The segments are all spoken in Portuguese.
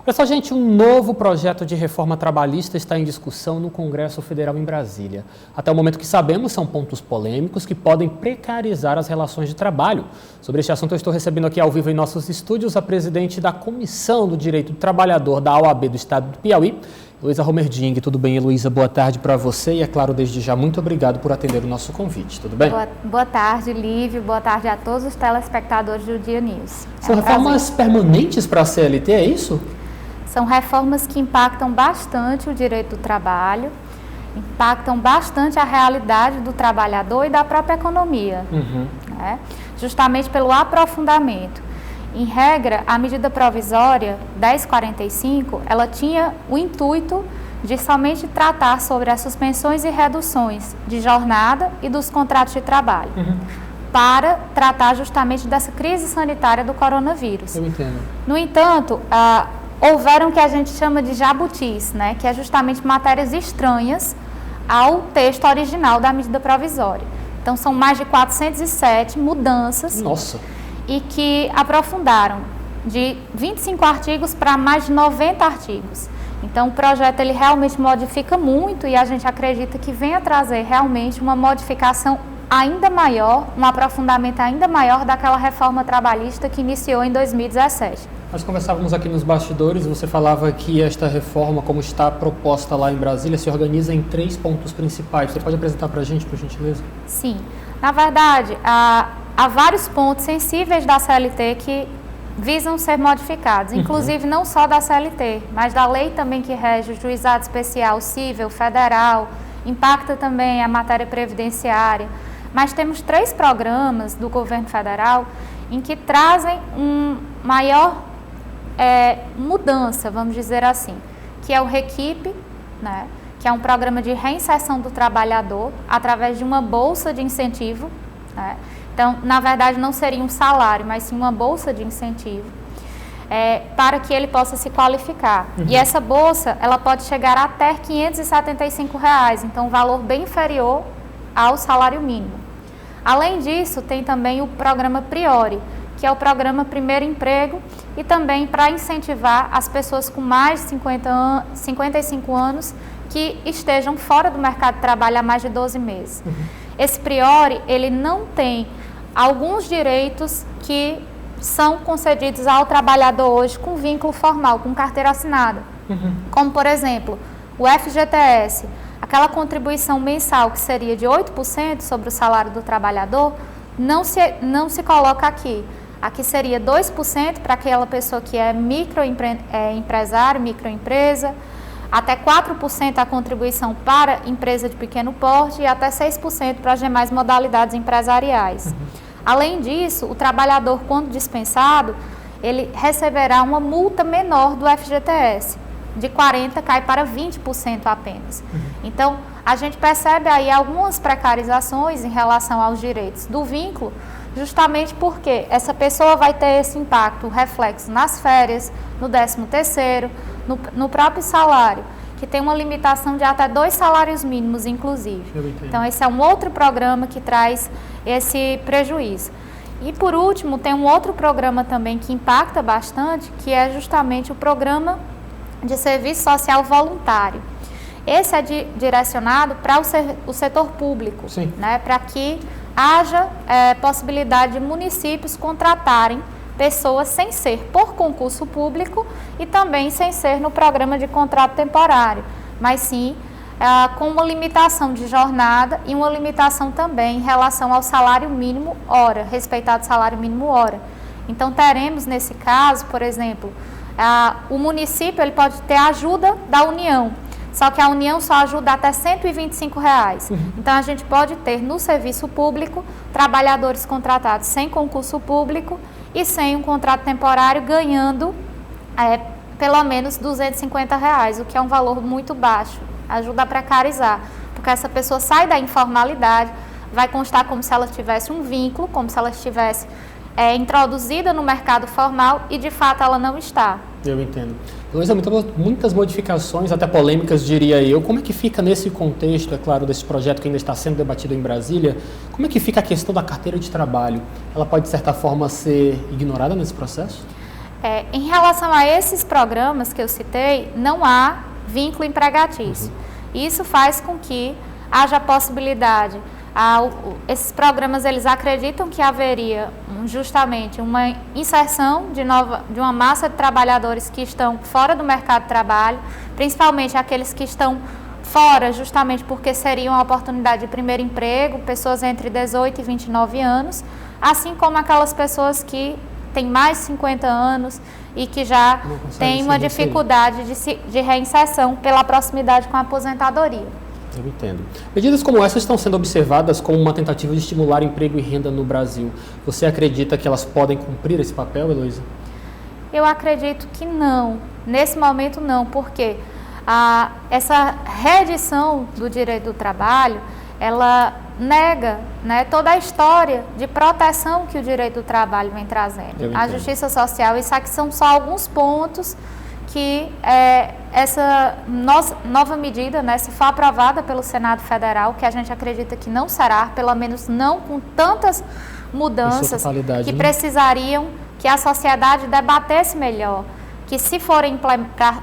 Pessoal, gente, um novo projeto de reforma trabalhista está em discussão no Congresso Federal em Brasília. Até o momento que sabemos, são pontos polêmicos que podem precarizar as relações de trabalho. Sobre este assunto, eu estou recebendo aqui ao vivo em nossos estúdios a presidente da Comissão do Direito do Trabalhador da OAB do Estado do Piauí, Heloísa Romerding. Tudo bem, Heloísa? Boa tarde para você e, é claro, desde já, muito obrigado por atender o nosso convite. Tudo bem? Boa tarde, Lívio. Boa tarde a todos os telespectadores do Dia News. São reformas permanentes para a CLT, é isso? São reformas que impactam bastante o direito do trabalho, impactam bastante a realidade do trabalhador e da própria economia, né? Justamente pelo aprofundamento. Em regra, a medida provisória 1045, ela tinha o intuito de somente tratar sobre as suspensões e reduções de jornada e dos contratos de trabalho, para tratar justamente dessa crise sanitária do coronavírus. Eu entendo. No entanto, houveram o que a gente chama de jabutis, né, que é justamente matérias estranhas ao texto original da medida provisória. Então, são mais de 407 mudanças. Nossa. E que aprofundaram de 25 artigos para mais de 90 artigos. Então, o projeto ele realmente modifica muito e a gente acredita que venha trazer realmente uma modificação ainda maior, um aprofundamento ainda maior daquela reforma trabalhista que iniciou em 2017. Nós conversávamos aqui nos bastidores, você falava que esta reforma, como está proposta lá em Brasília, se organiza em 3 pontos principais. Você pode apresentar para a gente, por gentileza? Sim. Na verdade, há vários pontos sensíveis da CLT que visam ser modificados, inclusive não só da CLT, mas da lei também que rege o juizado especial civil, federal, impacta também a matéria previdenciária. Mas temos 3 programas do governo federal em que trazem maior mudança, vamos dizer assim, que é o REQIP, né, que é um programa de reinserção do trabalhador através de uma bolsa de incentivo, né. Então, na verdade, não seria um salário, mas sim uma bolsa de incentivo, para que ele possa se qualificar. E essa bolsa, ela pode chegar até R$ 575, então um valor bem inferior ao salário mínimo. Além disso, tem também o programa Priori, que é o programa Primeiro Emprego, e também para incentivar as pessoas com mais de 55 anos que estejam fora do mercado de trabalho há mais de 12 meses. Esse Priori, ele não tem alguns direitos que são concedidos ao trabalhador hoje com vínculo formal, com carteira assinada. Como, por exemplo, o FGTS, aquela contribuição mensal que seria de 8% sobre o salário do trabalhador, não se coloca aqui. Aqui seria 2% para aquela pessoa que é empresário, microempresa, até 4% a contribuição para empresa de pequeno porte e até 6% para as demais modalidades empresariais. Além disso, o trabalhador, quando dispensado, ele receberá uma multa menor do FGTS, de 40% cai para 20% apenas. Então, a gente percebe aí algumas precarizações em relação aos direitos do vínculo, justamente porque essa pessoa vai ter esse impacto, reflexo nas férias, no 13º, no próprio salário, que tem uma limitação de até 2 salários mínimos, inclusive. Então, esse é um outro programa que traz esse prejuízo. E, por último, tem um outro programa também que impacta bastante, que é justamente o programa de serviço social voluntário. Esse é direcionado para o setor público, né, para que haja possibilidade de municípios contratarem pessoas sem ser por concurso público e também sem ser no programa de contrato temporário, mas sim com uma limitação de jornada e uma limitação também em relação ao salário mínimo hora, respeitado salário mínimo hora. Então, teremos nesse caso, por exemplo, o município ele pode ter ajuda da União, só que a União só ajuda até R$ 125. Então, a gente pode ter no serviço público trabalhadores contratados sem concurso público e sem um contrato temporário ganhando pelo menos R$ 250, o que é um valor muito baixo. Ajuda a precarizar, porque essa pessoa sai da informalidade, vai constar como se ela tivesse um vínculo, como se ela estivesse introduzida no mercado formal e de fato ela não está. Eu entendo. Luísa, muitas modificações, até polêmicas, diria eu. Como é que fica nesse contexto, é claro, desse projeto que ainda está sendo debatido em Brasília, como é que fica a questão da carteira de trabalho? Ela pode, de certa forma, ser ignorada nesse processo? Em relação a esses programas que eu citei, não há vínculo empregatício. Isso faz com que haja a possibilidade. Esses programas, eles acreditam que haveria justamente uma inserção de uma massa de trabalhadores que estão fora do mercado de trabalho, principalmente aqueles que estão fora justamente porque seriam a oportunidade de primeiro emprego, pessoas entre 18 e 29 anos, assim como aquelas pessoas que têm mais de 50 anos e que já têm uma dificuldade de reinserção pela proximidade com a aposentadoria. Eu entendo. Medidas como essas estão sendo observadas como uma tentativa de estimular emprego e renda no Brasil. Você acredita que elas podem cumprir esse papel, Heloísa? Eu acredito que não. Nesse momento não, porque essa reedição do direito do trabalho, ela nega, né, toda a história de proteção que o direito do trabalho vem trazendo. A justiça social, isso aqui são só alguns pontos que essa nova medida, né, se for aprovada pelo Senado Federal, que a gente acredita que não será, pelo menos não com tantas mudanças que precisariam que a sociedade debatesse melhor, que se forem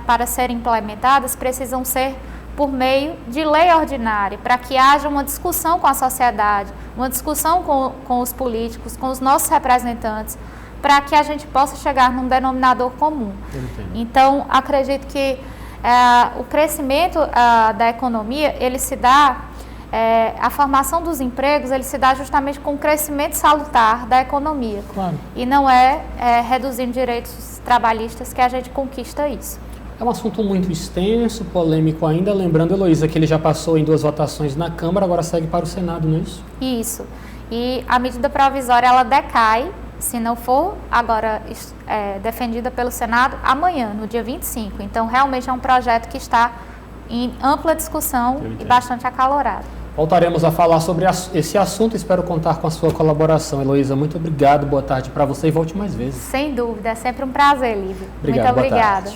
para serem implementadas, precisam ser por meio de lei ordinária, para que haja uma discussão com a sociedade, uma discussão com os políticos, com os nossos representantes, para que a gente possa chegar num denominador comum. Então, acredito que o crescimento da economia, ele se dá, a formação dos empregos, ele se dá justamente com o crescimento salutar da economia. Claro. E não reduzindo direitos trabalhistas que a gente conquista isso. É um assunto muito extenso, polêmico ainda. Lembrando, Heloísa, que ele já passou em 2 votações na Câmara, agora segue para o Senado, não é isso? Isso. E a medida provisória, ela decai, se não for agora defendida pelo Senado, amanhã, no dia 25. Então, realmente é um projeto que está em ampla discussão e bastante acalorado. Voltaremos a falar sobre esse assunto. Espero contar com a sua colaboração. Heloísa, muito obrigado. Boa tarde para você e volte mais vezes. Sem dúvida. É sempre um prazer, Lívia. Obrigado, muito obrigada.